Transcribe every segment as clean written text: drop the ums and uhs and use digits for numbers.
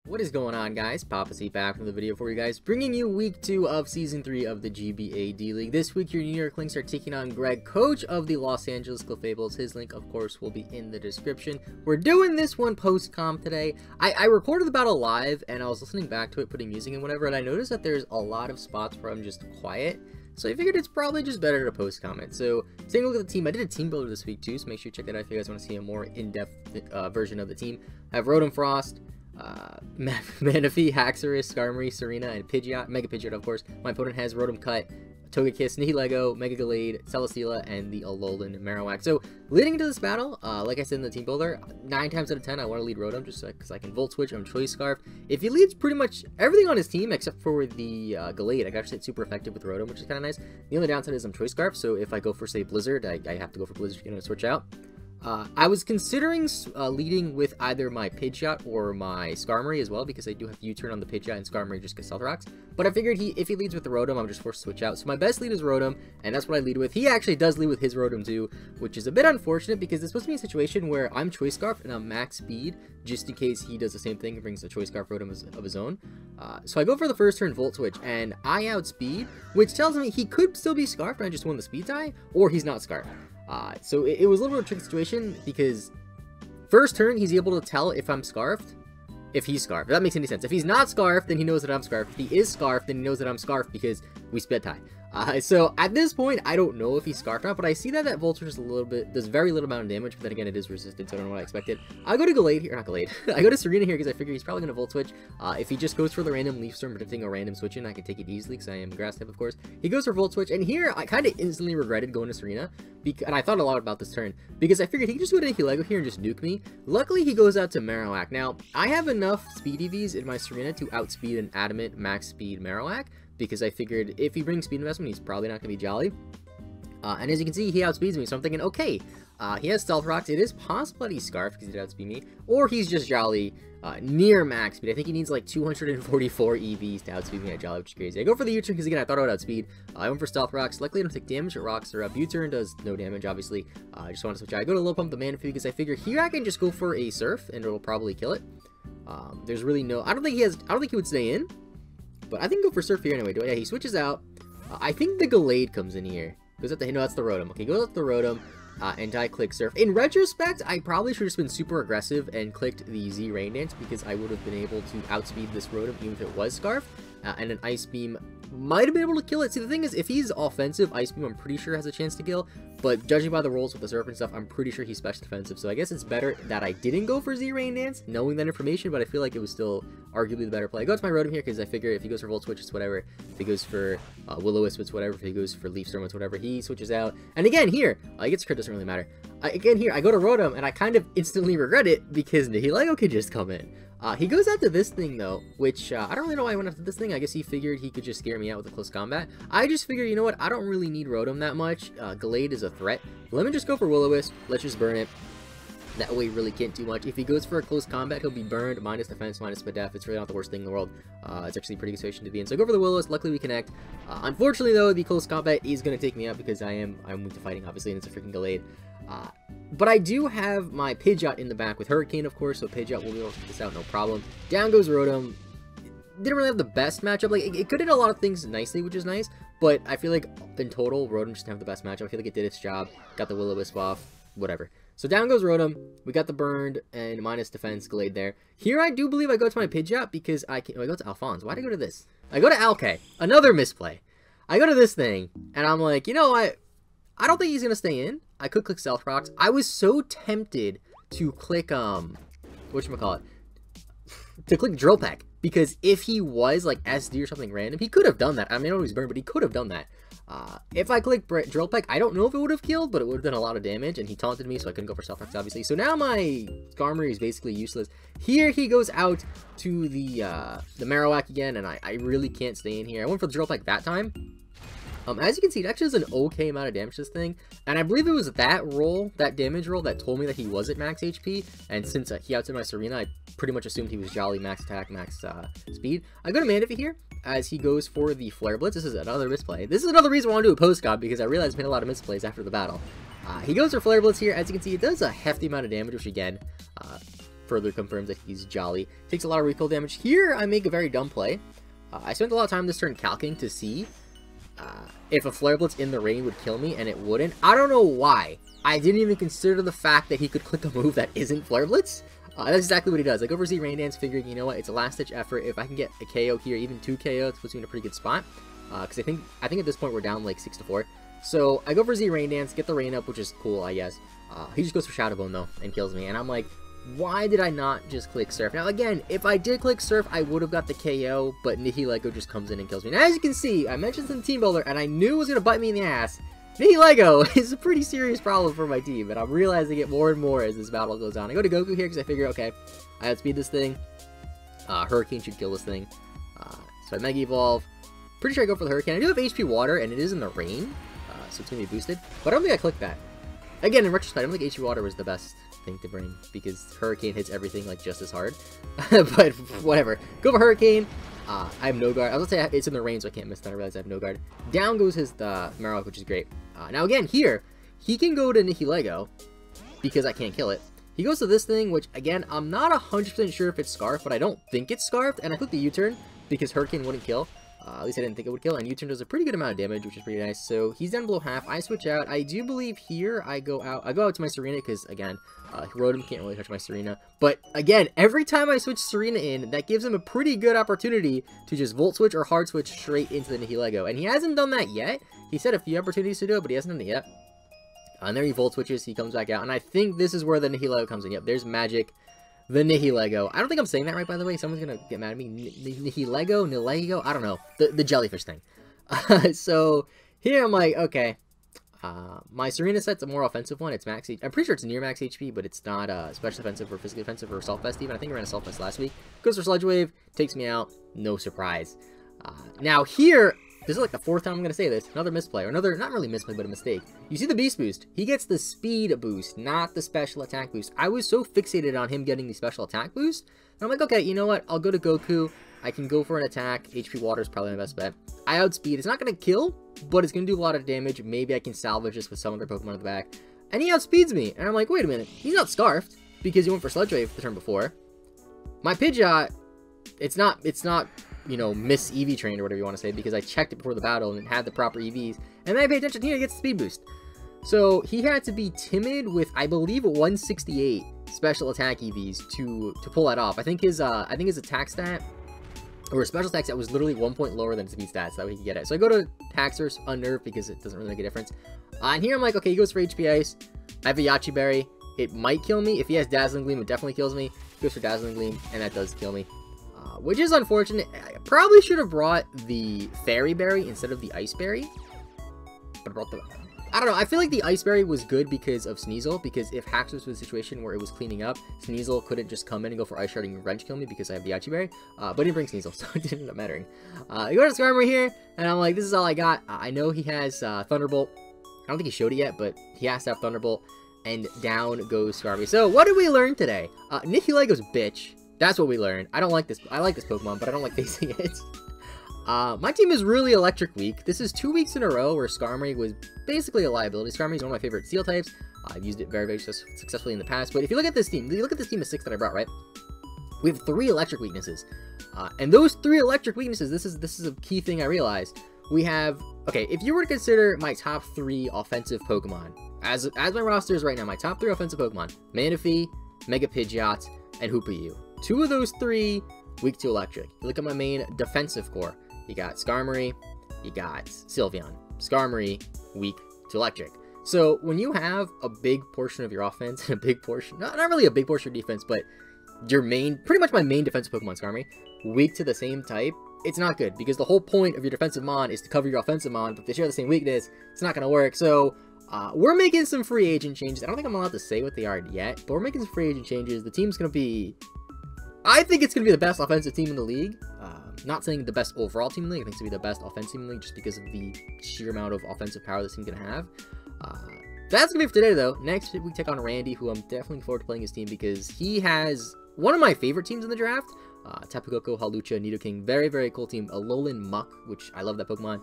What is going on, guys? PaPaSea back from the video for you guys, bringing you week 2 of season 3 of the GBA D-League. This week, your New York Klinks are taking on Greg, coach of the Los Angeles Clefables. His link, of course, will be in the description. We're doing this one post-comp today. I recorded the battle live, and I was listening back to it, putting music and whatever, and I noticed that there's a lot of spots where I'm just quiet. So I figured it's probably just better to post comment. So taking a look at the team, I did a team builder this week too, so make sure you check that out if you guys want to see a more in-depth version of the team. I have Rotom Frost, Manaphy, Haxorus, Skarmory, Serena, and Pidgeot, Mega Pidgeot, of course. My opponent has Rotom Cut, Togekiss, Nihilego, Mega Gallade, Celesteela, and the Alolan Marowak. So, leading into this battle, like I said in the team builder, 9 times out of 10 I want to lead Rotom just because I can Volt Switch on Choice Scarf. If he leads pretty much everything on his team except for the Gallade, I can actually hit super effective with Rotom, which is kind of nice. The only downside is I'm Choice Scarf, so if I go for, say, Blizzard, I have to go for Blizzard to switch out. I was considering leading with either my Pidgeot or my Skarmory as well, because I do have U-turn on the Pidgeot and Skarmory just gets Stealth Rocks. But I figured if he leads with the Rotom, I'm just forced to switch out. So my best lead is Rotom, and that's what I lead with. He actually does lead with his Rotom too, which is a bit unfortunate because it's supposed to be a situation where I'm Choice Scarf and I'm max speed, just in case he does the same thing and brings a Choice Scarf Rotom of his own. So I go for the first turn Volt Switch, and I outspeed, which tells me he could still be Scarfed and I just won the speed tie, or he's not Scarfed. So it was a little bit of a tricky situation because first turn he's able to tell if I'm Scarfed, if he's Scarfed. If that makes any sense. If he's not Scarfed, then he knows that I'm Scarfed. If he is Scarfed, then he knows that I'm Scarfed because we split tie. So at this point, I don't know if he's Scarfed or not, but I see that Voltage is does very little amount of damage, but then again, it is resistant, so I don't know what I expected. I go to Gallade here, not Gallade. I go to Serena here because I figure he's probably going to Volt Switch. If he just goes for the random Leaf Storm, predicting a random switch in, I can take it easily because I am Grass type, of course. He goes for Volt Switch, and here I kind of instantly regretted going to Serena, and I thought a lot about this turn, because I figured he could just go to Nihilego here and just nuke me. Luckily, he goes out to Marowak. Now, I have enough speed EVs in my Serena to outspeed an Adamant max speed Marowak, because I figured if he brings speed investment, he's probably not going to be Jolly. And as you can see, he outspeeds me, so I'm thinking, okay, he has Stealth Rocks. It is possible that he's Scarfed because he did outspeed me, or he's just Jolly near max speed. I think he needs like 244 EVs to outspeed me at Jolly, which is crazy. I go for the U-turn because, again, I thought I would outspeed. I went for Stealth Rocks. Luckily, I don't take damage. Rocks are up. U-turn does no damage, obviously. I just want to switch out. I go to Low Pump the Manaphy because I figure here I can just go for a Surf, and it'll probably kill it. There's really no... I don't think he would stay in. But I think go for Surf here anyway. Yeah, he switches out. I think the Gallade comes in here. Goes up the... No, that's the Rotom. Okay, goes up the Rotom. And I click Surf. In retrospect, I probably should have just been super aggressive and clicked the Z Rain Dance, because I would have been able to outspeed this Rotom even if it was Scarf. And an Ice Beam might have been able to kill it. See, the thing is, if he's offensive, Ice Beam I'm pretty sure has a chance to kill. But judging by the rolls with the Surf and stuff, I'm pretty sure he's special defensive. So I guess it's better that I didn't go for Z Rain Dance, knowing that information, but I feel like it was still arguably the better play. I go to my Rotom here because I figure if he goes for Volt Switch, it's whatever. If he goes for Will-O-Wisp, it's whatever. If he goes for Leaf Storm, it's whatever. He switches out. And again, here, he gets crit, doesn't really matter. Again, here, I go to Rotom, and I kind of instantly regret it because Nihilego could just come in. He goes after this thing, though, which I don't really know why I went after this thing. I guess he figured he could just scare me out with a close combat. I just figured, you know what, I don't really need Rotom that much. Gallade is a threat. Let me just go for Will-O-Wisp. Let's just burn it. That way, he really can't do much. If he goes for a close combat, he'll be burned, minus defense, minus def. It's really not the worst thing in the world. It's actually a pretty good situation to be in. So I go for the Will-O-Wisp. Luckily, we connect. Unfortunately, though, the close combat is going to take me out because I'm weak to fighting, obviously, and it's a freaking Gallade. But I do have my Pidgeot in the back with Hurricane, of course, so Pidgeot will be able to take this out, no problem. Down goes Rotom. Didn't really have the best matchup. Like, it could hit a lot of things nicely, which is nice, but I feel like in total, Rotom just didn't have the best matchup. I feel like it did its job. Got the Will-O-Wisp off, whatever. So down goes Rotom. We got the burned and minus defense Gallade there. Here I do believe I go to my Pidgeot because I can... Oh, I go to Alphonse. Why'd I go to this? I go to Alkay. Another misplay. I go to this thing, and I'm like, you know what? I don't think he's going to stay in. I could click Stealth Rocks. I was so tempted to click, whatchamacallit? To click Drill Peck. Because if he was, like, SD or something random, he could have done that. I mean, I know he's burned, but he could have done that. If I click Drill Peck, I don't know if it would have killed, but it would have done a lot of damage, and he taunted me, so I couldn't go for Stealth Rocks, obviously. So now my Skarmory is basically useless. Here he goes out to the Marowak again, and I really can't stay in here. I went for the Drill Peck that time. As you can see, it actually does an okay amount of damage to this thing, and I believe it was that roll, that damage roll, that told me that he was at max HP, and since he outside my Serena, I pretty much assumed he was Jolly, max attack, max speed. I go to Manaphy here, as he goes for the Flare Blitz. This is another misplay. This is another reason I want to do a post-god, because I realized I made a lot of misplays after the battle. He goes for Flare Blitz here. As you can see, it does a hefty amount of damage, which again, further confirms that he's jolly. Takes a lot of recoil damage. Here, I make a very dumb play. I spent a lot of time this turn calcing to see if a Flare Blitz in the rain would kill me, and it wouldn't. I don't know why. I didn't even consider the fact that he could click a move that isn't Flare Blitz. That's exactly what he does. I go for Z Rain Dance, figuring, you know what, it's a last-ditch effort. If I can get a KO here, even 2 KO, it puts me in a pretty good spot. Because I think at this point we're down like 6-4. So I go for Z Rain Dance, get the rain up, which is cool, I guess. He just goes for Shadow Bone though and kills me, and I'm like, why did I not just click Surf? Now again, if I did click Surf, I would have got the KO, but Nihilego just comes in and kills me. Now as you can see, I mentioned some team builder, and I knew it was gonna bite me in the ass. Nihilego is a pretty serious problem for my team, and I'm realizing it more and more as this battle goes on. I go to Goku here because I figure, okay, I outspeed this thing. Hurricane should kill this thing. So I Mega Evolve. Pretty sure I go for the Hurricane. I do have HP Water, and it is in the rain, so it's going to be boosted. But I don't think I clicked that. Again, in retrospect, I don't think HP Water was the best thing to bring, because Hurricane hits everything like just as hard. But whatever. Go for Hurricane. I have no guard. I was going to say it's in the rain, so I can't miss that. I realize I have no guard. Down goes his Marowak, which is great. Now again, here, he can go to Nihilego, because I can't kill it. He goes to this thing, which, again, I'm not 100% sure if it's Scarf, but I don't think it's Scarfed, and I click the U-turn, because Hurricane wouldn't kill. At least I didn't think it would kill, and U-turn does a pretty good amount of damage, which is pretty nice. So he's down below half. I switch out. I do believe here I go out to my Serena, because, again, Rotom can't really touch my Serena. But, again, every time I switch Serena in, that gives him a pretty good opportunity to just Volt Switch or Hard Switch straight into the Nihilego. And he hasn't done that yet. He said a few opportunities to do it, but he hasn't done it yet. And there he Volt Switches, he comes back out, and I think this is where the Nihilego comes in. Yep, there's Magic, the Nihilego. I don't think I'm saying that right, by the way. Someone's gonna get mad at me. Nihilego? I don't know. The jellyfish thing. So, here I'm like, okay. My Serena set's a more offensive one. It's max HP. I'm pretty sure it's near max HP, but it's not special defensive or physically defensive or Assault Vest even. I think I ran Assault Vest last week. Goes for Sludge Wave, takes me out. No surprise. Now here, this is like the 4th time I'm going to say this. Another misplay, or another, not really misplay, but a mistake. You see the Beast Boost. He gets the Speed Boost, not the Special Attack Boost. I was so fixated on him getting the Special Attack Boost. And I'm like, okay, you know what? I'll go to Goku. I can go for an attack. HP Water is probably my best bet. I outspeed. It's not going to kill, but it's going to do a lot of damage. Maybe I can salvage this with some other Pokemon in the back. And he outspeeds me. And I'm like, wait a minute. He's not Scarfed because he went for Sludge Wave the turn before. My Pidgeot, it's not, you know, Miss EV trained or whatever you want to say, because I checked it before the battle and it had the proper EVs. And then I paid attention, here he gets the Speed Boost. So he had to be timid with, I believe, 168 special attack EVs to pull that off. I think his attack stat, or his special attack stat, was literally 1 point lower than his speed stats, so that way he could get it. So I go to Haxorus Unnerve because it doesn't really make a difference. And here I'm like, okay, he goes for HP Ice. I have a Yachi Berry. It might kill me. If he has Dazzling Gleam, it definitely kills me. He goes for Dazzling Gleam, and that does kill me. Which is unfortunate. I probably should have brought the Fairy Berry instead of the Ice Berry. But I brought the... I don't know, I feel like the Ice Berry was good because of Sneasel, because if Haxorus was a situation where it was cleaning up, Sneasel couldn't just come in and go for Ice Shard and Wrench kill me because I have the Yachi Berry, but he didn't bring Sneasel, so it didn't end up mattering. You go to Skarmory here, and I'm like, this is all I got. I know he has Thunderbolt. I don't think he showed it yet, but he has to have Thunderbolt, and down goes Skarmory. So, what did we learn today? Nihilego's bitch. That's what we learned. I don't like this. I like this Pokemon, but I don't like facing it. My team is really electric weak. This is 2 weeks in a row where Skarmory was basically a liability. Skarmory is one of my favorite Steel types. I've used it very, very successfully in the past. But if you look at this team, of 6 that I brought, right? We have 3 electric weaknesses. And those 3 electric weaknesses, this is a key thing I realized. We have, okay, if you were to consider my top 3 offensive Pokemon, as my roster is right now, my top 3 offensive Pokemon, Manaphy, Mega Pidgeot, and Hoopa-Doo. 2 of those 3 weak to electric. You look at my main defensive core. You got Skarmory, you got Sylveon. Skarmory, weak to electric. So when you have a big portion of your offense and a big portion, not really a big portion of your defense, but your main, pretty much my main defensive Pokemon, Skarmory, weak to the same type, it's not good, because the whole point of your defensive Mon is to cover your offensive Mon, but if they share the same weakness, it's not going to work. So we're making some free agent changes. I don't think I'm allowed to say what they are yet, but we're making some free agent changes. The team's going to be, I think it's going to be the best offensive team in the league. Not saying the best overall team in the league. I think it's going to be the best offensive team in the league just because of the sheer amount of offensive power this team's going to have. That's going to be it for today, though. Next week, we take on Randy, who I'm definitely looking forward to playing his team because he has one of my favorite teams in the draft. Tapu Koko, Hawlucha, Nidoking. Very, very cool team. Alolan Muck, which I love that Pokemon.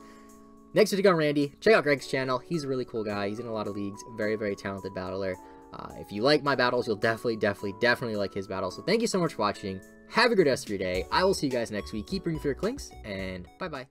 Next week, we take on Randy. Check out Greg's channel. He's a really cool guy. He's in a lot of leagues. Very, very talented battler. If you like my battles, you'll definitely like his battles. So thank you so much for watching. Have a good rest of your day. I will see you guys next week. Keep rooting for your Klinks, and bye-bye.